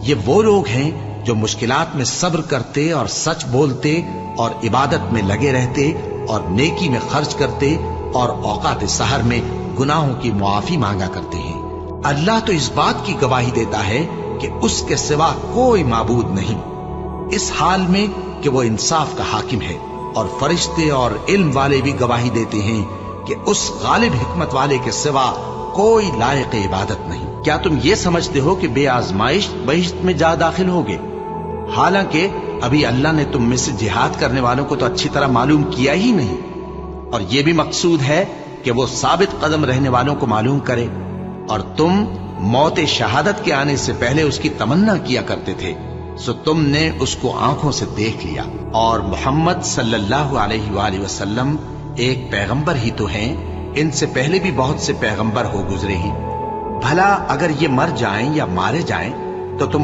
یہ وہ لوگ ہیں جو مشکلات میں صبر کرتے اور سچ بولتے اور عبادت میں لگے رہتے اور نیکی میں خرچ کرتے اور اوقات سحر میں گناہوں کی معافی مانگا کرتے ہیں۔ اللہ تو اس بات کی گواہی دیتا ہے کہ اس کے سوا کوئی معبود نہیں، اس حال میں کہ وہ انصاف کا حاکم ہے، اور فرشتے اور علم والے بھی گواہی دیتے ہیں کہ اس غالب حکمت والے کے سوا کوئی لائق عبادت نہیں۔ کیا تم یہ سمجھتے ہو کہ بے آزمائش بہشت میں جا داخل ہوگے؟ حالانکہ ابھی اللہ نے تم میں سے جہاد کرنے والوں کو تو اچھی طرح معلوم کیا ہی نہیں، اور یہ بھی مقصود ہے کہ وہ ثابت قدم رہنے والوں کو معلوم کرے، اور تم موت شہادت کے آنے سے پہلے اس کی تمنا کیا کرتے تھے، سو تم نے اس کو آنکھوں سے دیکھ لیا۔ اور محمد صلی اللہ علیہ وآلہ وسلم ایک پیغمبر ہی تو ہیں، ان سے پہلے بھی بہت سے پیغمبر ہو گزرے ہیں، بھلا اگر یہ مر جائیں یا مارے جائیں تو تم